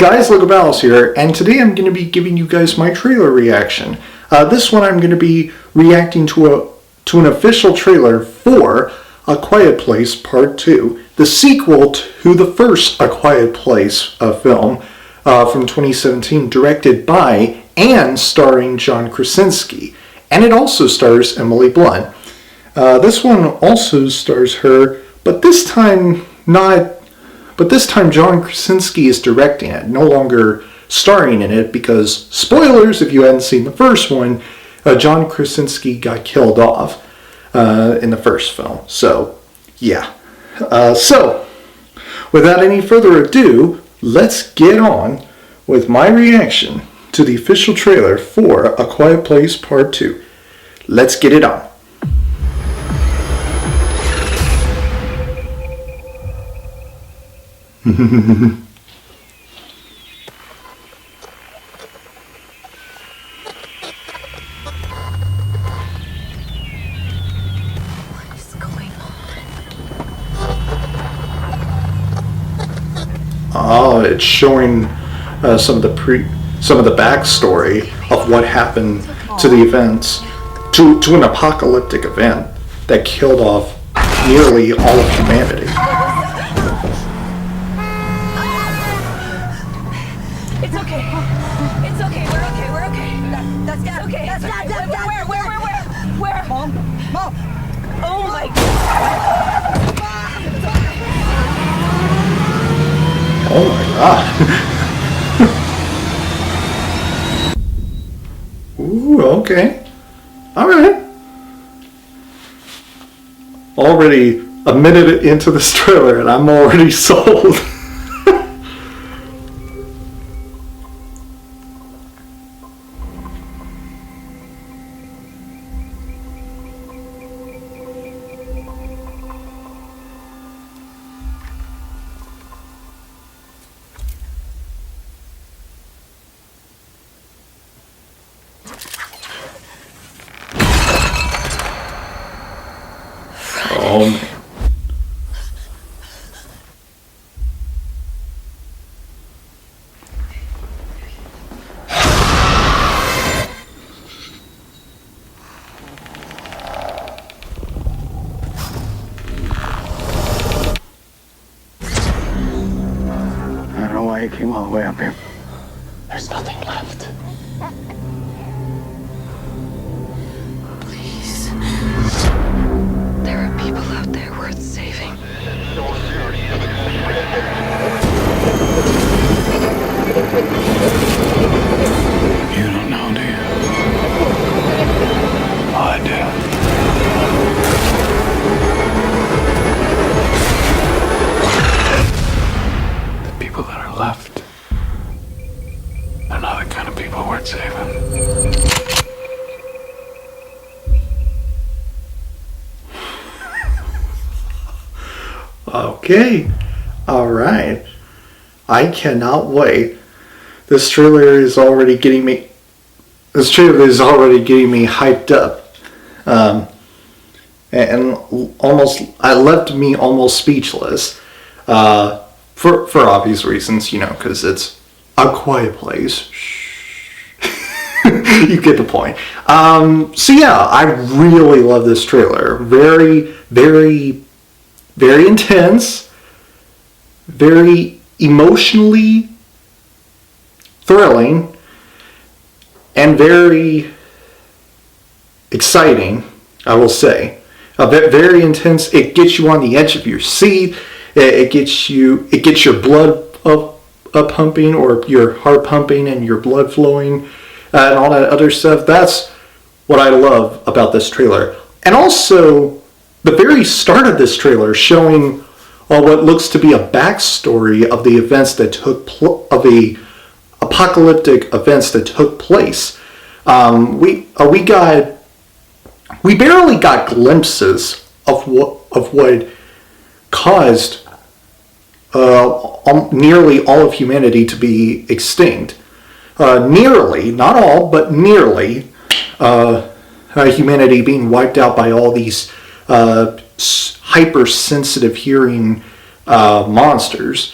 guys, Logan here, and today I'm going to be giving you guys my trailer reaction. This one I'm going to be reacting to an official trailer for A Quiet Place Part 2, the sequel to the first A Quiet Place film from 2017, directed by and starring John Krasinski, and it also stars Emily Blunt. This one also stars her, but this time John Krasinski is directing it, no longer starring in it, because, spoilers if you hadn't seen the first one, John Krasinski got killed off in the first film. So, yeah. So, without any further ado, let's get on with my reaction to the official trailer for A Quiet Place Part 2. Let's get it on. What is going on? Oh, it's showing some of the backstory of what happened to the events, to an apocalyptic event that killed off nearly all of humanity. It's okay. It's okay. We're okay. That's okay. That's Where? Mom. Oh my God. Oh my God. Ooh, okay. Alright. Already a minute into this trailer and I'm already sold. Oh man. I don't know why you came all the way up here. There's nothing left. Please. There are people out there worth saving. You don't know, do you? Oh, I do. The people that are left, they're not the kind of people worth saving. Okay. Alright. I cannot wait. This trailer is already getting me hyped up. And left me almost speechless. For obvious reasons, because it's A Quiet Place. You get the point. So yeah, I really love this trailer. Very, very, very intense. Very emotionally thrilling. And very exciting, I will say. Very intense. It gets you on the edge of your seat. It gets your blood up pumping, or your heart pumping and your blood flowing, and all that other stuff. That's what I love about this trailer. And also, the very start of this trailer showing what looks to be a backstory of the events that of the apocalyptic events that took place. We barely got glimpses of what caused nearly all of humanity to be extinct. Nearly, not all, but nearly, humanity being wiped out by all these hypersensitive hearing monsters.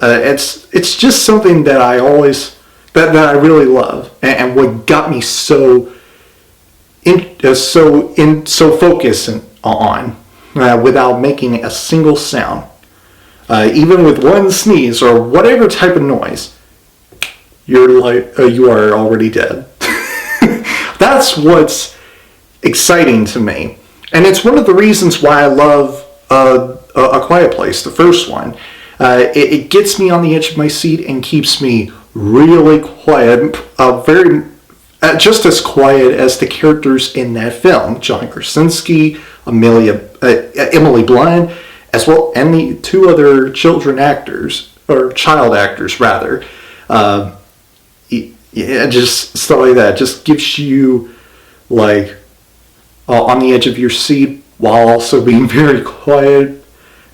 It's just something that I always that I really love, and what got me so focused on without making a single sound, even with one sneeze or whatever type of noise, you are already dead. That's what's exciting to me, and it's one of the reasons why I love A Quiet Place, the first one. It gets me on the edge of my seat and keeps me really quiet, just as quiet as the characters in that film. John Krasinski, Emily Blunt, as well, and the two other child actors rather. Just stuff like that just gives you on the edge of your seat while also being very quiet.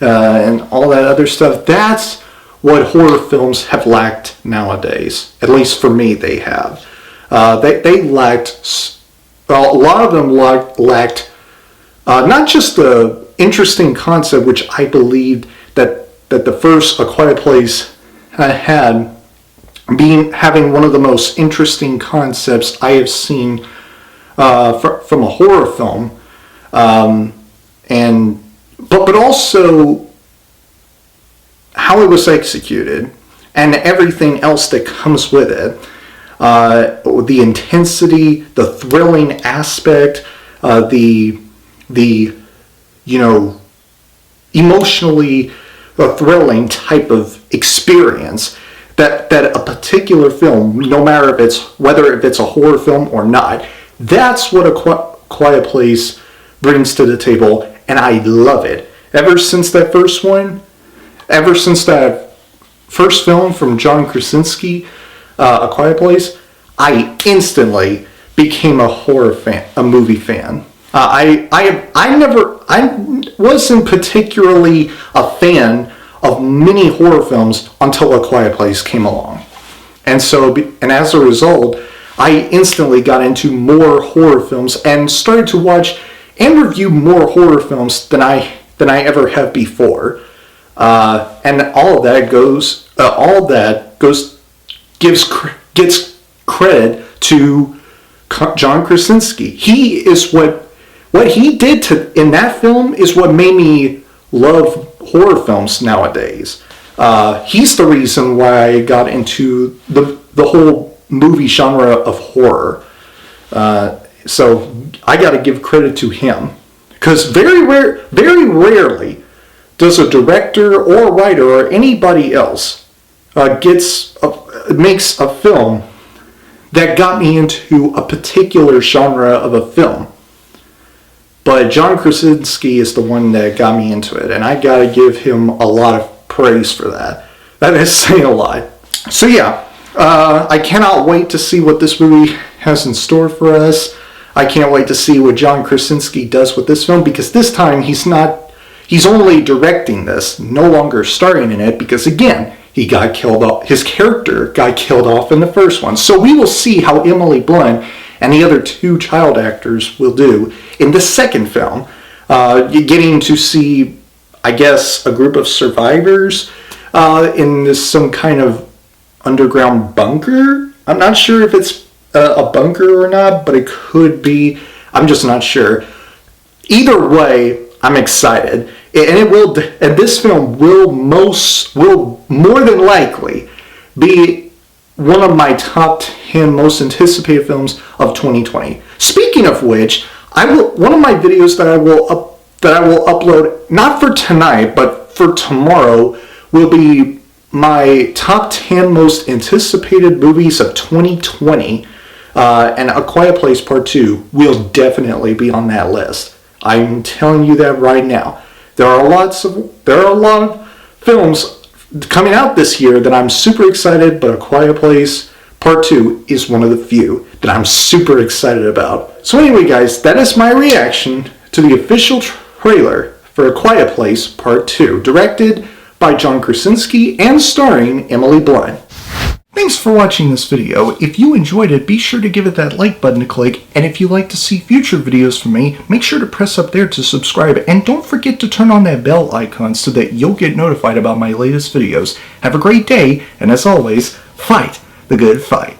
And all that other stuff. That's what horror films have lacked nowadays. At least for me, they have. They lacked. Well, a lot of them lacked not just the interesting concept, which I believed that the first A Quiet Place had, having one of the most interesting concepts I have seen from a horror film, but also how it was executed and everything else that comes with it. The intensity, the thrilling aspect, the emotionally thrilling type of experience that a particular film, no matter whether it's a horror film or not, that's what A Quiet Place brings to the table. And I love it. Ever since that first film from John Krasinski, A Quiet Place, I instantly became a movie fan. I wasn't particularly a fan of many horror films until A Quiet Place came along. And as a result, I instantly got into more horror films and started to watch and review more horror films than I ever have before, and gets credit to John Krasinski. He is what he did in that film is what made me love horror films nowadays. He's the reason why I got into the whole movie genre of horror. So I got to give credit to him, because very rarely does a director or writer or anybody else makes a film that got me into a particular genre of a film. But John Krasinski is the one that got me into it, and I got to give him a lot of praise for that. That is saying a lot. So yeah, I cannot wait to see what this movie has in store for us. I can't wait to see what John Krasinski does with this film, because this time he's only directing this, no longer starring in it, because again, he got killed off. His character got killed off in the first one. So we will see how Emily Blunt and the other two child actors will do in the second film. Getting to see, I guess, a group of survivors in some kind of underground bunker. I'm not sure if it's a bunker or not, but it could be. I'm just not sure. Either way, I'm excited, and this film will more than likely be one of my top 10 most anticipated films of 2020. Speaking of which, one of my videos that I will upload, not for tonight but for tomorrow, will be my top 10 most anticipated movies of 2020. And A Quiet Place Part 2 will definitely be on that list. I'm telling you that right now. There are a lot of films coming out this year that I'm super excited, but A Quiet Place Part 2 is one of the few that I'm super excited about. So anyway, guys, that is my reaction to the official trailer for A Quiet Place Part 2, directed by John Krasinski and starring Emily Blunt. Thanks for watching this video. If you enjoyed it, be sure to give it that like button to click, and if you'd like to see future videos from me, make sure to press up there to subscribe, and don't forget to turn on that bell icon so that you'll get notified about my latest videos. Have a great day, and as always, fight the good fight.